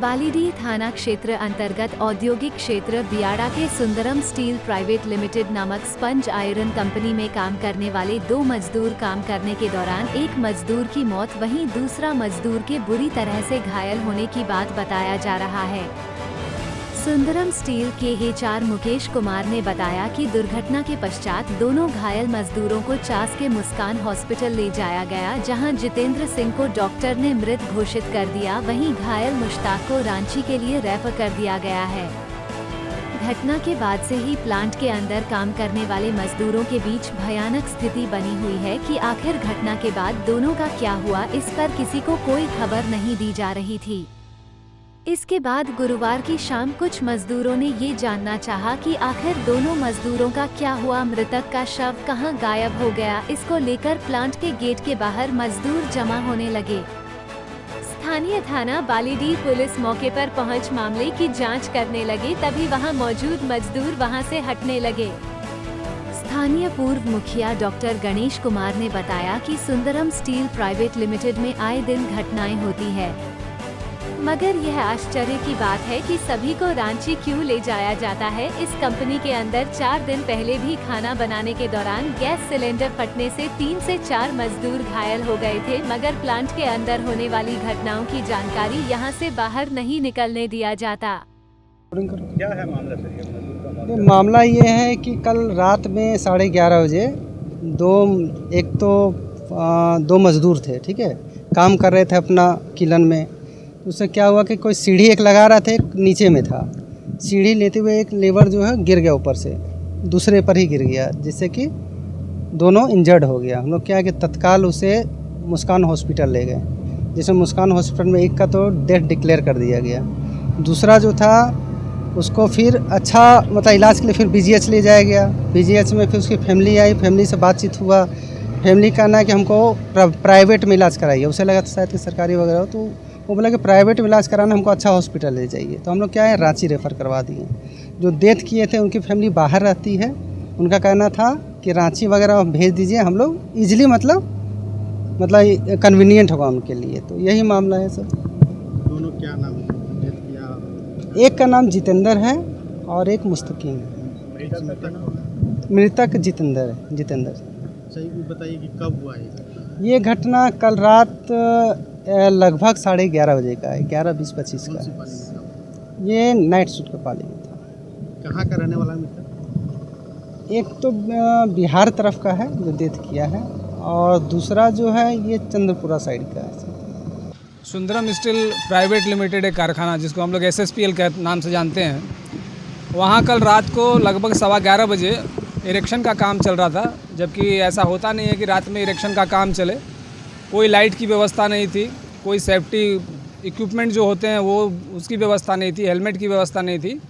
बालीडीह थाना क्षेत्र अंतर्गत औद्योगिक क्षेत्र बियाड़ा के सुंदरम स्टील प्राइवेट लिमिटेड नामक स्पंज आयरन कंपनी में काम करने वाले 2 मजदूर काम करने के दौरान एक मजदूर की मौत वहीं दूसरा मजदूर के बुरी तरह से घायल होने की बात बताया जा रहा है। सुंदरम स्टील के HR मुकेश कुमार ने बताया कि दुर्घटना के पश्चात दोनों घायल मजदूरों को चास के मुस्कान हॉस्पिटल ले जाया गया, जहां जितेंद्र सिंह को डॉक्टर ने मृत घोषित कर दिया, वहीं घायल मुश्ताक को रांची के लिए रेफर कर दिया गया है। घटना के बाद से ही प्लांट के अंदर काम करने वाले मजदूरों के बीच भयानक स्थिति बनी हुई है कि आखिर घटना के बाद दोनों का क्या हुआ, इस पर किसी को कोई खबर नहीं दी जा रही थी। इसके बाद गुरुवार की शाम कुछ मजदूरों ने ये जानना चाहा कि आखिर दोनों मजदूरों का क्या हुआ, मृतक का शव कहां गायब हो गया। इसको लेकर प्लांट के गेट के बाहर मजदूर जमा होने लगे। स्थानीय थाना बालीडीह पुलिस मौके पर पहुंच मामले की जांच करने लगी, तभी वहां मौजूद मजदूर वहां से हटने लगे। स्थानीय पूर्व मुखिया डॉक्टर गणेश कुमार ने बताया कि सुंदरम स्टील प्राइवेट लिमिटेड में आए दिन घटनाएं होती है, मगर यह आश्चर्य की बात है कि सभी को रांची क्यों ले जाया जाता है। इस कंपनी के अंदर 4 दिन पहले भी खाना बनाने के दौरान गैस सिलेंडर फटने से 3 से 4 मजदूर घायल हो गए थे, मगर प्लांट के अंदर होने वाली घटनाओं की जानकारी यहां से बाहर नहीं निकलने दिया जाता। क्या है मामला सर? मामला ये है कि कल रात में 11:30 बजे दो मजदूर थे, ठीक है, काम कर रहे थे अपना किलन में। उससे क्या हुआ कि कोई सीढ़ी एक लगा रहा था, एक नीचे में था। सीढ़ी लेते हुए एक लेबर जो है गिर गया, ऊपर से दूसरे पर ही गिर गया, जिससे कि दोनों इंजर्ड हो गया। हम लोग क्या है कि तत्काल उसे मुस्कान हॉस्पिटल ले गए, जिसमें मुस्कान हॉस्पिटल में एक का तो डेथ डिक्लेयर कर दिया गया। दूसरा जो था उसको फिर अच्छा मतलब इलाज के लिए फिर BGH ले जाया गया। BGH में फिर उसकी फैमिली आई, फैमिली से बातचीत हुआ। फैमिली का कहना है कि हमको प्राइवेट में इलाज कराइए। उसे लगा था शायद कि सरकारी वगैरह हो, तो वो बोला कि प्राइवेट में इलाज कराना, हमको अच्छा हॉस्पिटल ले जाइए। तो हम लोग क्या है रांची रेफ़र करवा दिए। जो डेथ किए थे उनकी फैमिली बाहर रहती है, उनका कहना था कि रांची वगैरह भेज दीजिए, हम लोग ईजिली मतलब कन्वीनियंट होगा उनके लिए। तो यही मामला है सर। दोनों क्या नाम है? डेथ किया? एक का नाम जितेंद्र है और एक मुस्तकीम है। मृतक जितेंद्र है। सही बताइए कि कब हुआ है ये घटना? कल रात लगभग 11:30 बजे का है, 11:20-25 का है। ये नाइट सूट का पाली में था। कहाँ का रहने वाला मित्र? एक तो बिहार तरफ का है जो डेथ किया है, और दूसरा जो है ये चंद्रपुरा साइड का है। सुंदरम स्टील प्राइवेट लिमिटेड एक कारखाना जिसको हम लोग SSPL के नाम से जानते हैं, वहाँ कल रात को लगभग 11:15 बजे इरेक्शन का काम चल रहा था। जबकि ऐसा होता नहीं है कि रात में इरेक्शन का काम चले। कोई लाइट की व्यवस्था नहीं थी, कोई सेफ्टी इक्विपमेंट जो होते हैं वो उसकी व्यवस्था नहीं थी, हेलमेट की व्यवस्था नहीं थी।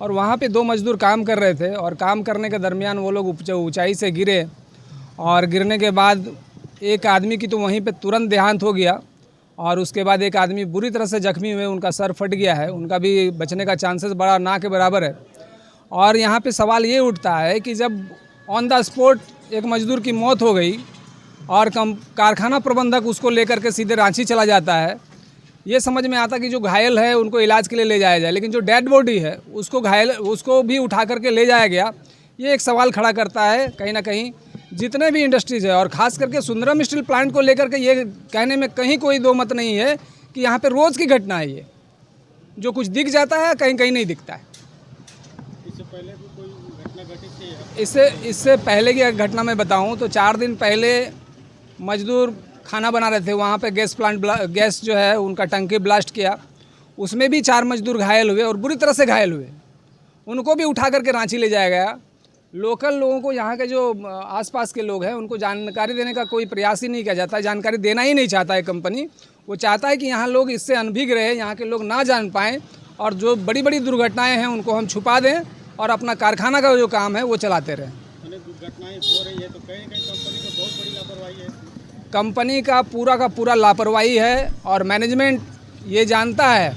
और वहाँ पे 2 मजदूर काम कर रहे थे, और काम करने के दरमियान वो लोग ऊंचाई से गिरे, और गिरने के बाद एक आदमी की तो वहीं पे तुरंत देहांत हो गया, और उसके बाद एक आदमी बुरी तरह से जख्मी हुए, उनका सर फट गया है। उनका भी बचने का चांसेस बड़ा ना के बराबर है। और यहाँ पे सवाल ये उठता है कि जब ऑन द स्पॉट एक मजदूर की मौत हो गई और कारखाना प्रबंधक उसको लेकर के सीधे रांची चला जाता है, ये समझ में आता कि जो घायल है उनको इलाज के लिए ले जाया जाए, लेकिन जो डेड बॉडी है उसको भी उठा करके ले जाया गया। ये एक सवाल खड़ा करता है कहीं ना कहीं जितने भी इंडस्ट्रीज़ है, और ख़ास करके सुंदरम स्टील प्लांट को लेकर के ये कहने में कहीं कोई दो मत नहीं है कि यहाँ पे रोज़ की घटना है। ये जो कुछ दिख जाता है कहीं कहीं नहीं दिखता है। इससे पहले भी कोई घटना घटी थी? इससे पहले की घटना मैं बताऊं तो 4 दिन पहले मजदूर खाना बना रहे थे, वहाँ पे गैस जो है उनका टंकी ब्लास्ट किया, उसमें भी 4 मजदूर घायल हुए, और बुरी तरह से घायल हुए। उनको भी उठा करके रांची ले जाया गया। लोकल लोगों को, यहाँ के जो आसपास के लोग हैं, उनको जानकारी देने का कोई प्रयास ही नहीं किया जाता है। जानकारी देना ही नहीं चाहता है कंपनी। वो चाहता है कि यहाँ लोग इससे अनभिज्ञ रहे, यहाँ के लोग ना जान पाएँ, और जो बड़ी बड़ी दुर्घटनाएँ हैं उनको हम छुपा दें, और अपना कारखाना का जो काम है वो चलाते रहें। दुर्घटनाएं हो रही है तो कहीं कहीं कंपनी को बहुत बड़ी लापरवाही है। कंपनी का पूरा लापरवाही है, और मैनेजमेंट ये जानता है,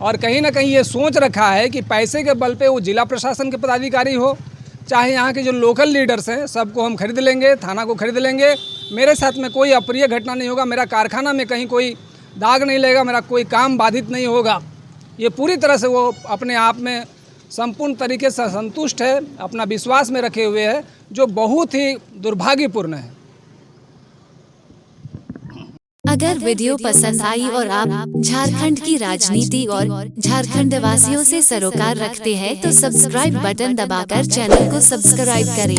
और कहीं ना कहीं ये सोच रखा है कि पैसे के बल पे वो जिला प्रशासन के पदाधिकारी हो, चाहे यहाँ के जो लोकल लीडर्स हैं, सबको हम खरीद लेंगे, थाना को खरीद लेंगे, मेरे साथ में कोई अप्रिय घटना नहीं होगा, मेरा कारखाना में कहीं कोई दाग नहीं लगेगा, मेरा कोई काम बाधित नहीं होगा। ये पूरी तरह से वो अपने आप में संपूर्ण तरीके से संतुष्ट है, अपना विश्वास में रखे हुए है, जो बहुत ही दुर्भाग्यपूर्ण है। अगर वीडियो पसंद आई और आप झारखंड की राजनीति और झारखंड वासियों से सरोकार रखते हैं तो सब्सक्राइब बटन दबाकर चैनल को सब्सक्राइब करें।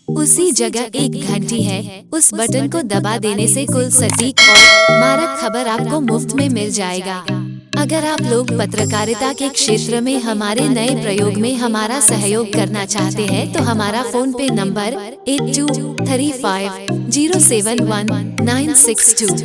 उसी जगह एक घंटी है, उस बटन को दबा देने से कुल सटीक और मारक खबर आपको मुफ्त में मिल जाएगा। अगर आप लोग पत्रकारिता के क्षेत्र में हमारे नए प्रयोग में हमारा सहयोग करना चाहते हैं तो हमारा फोन पे नंबर 8235071962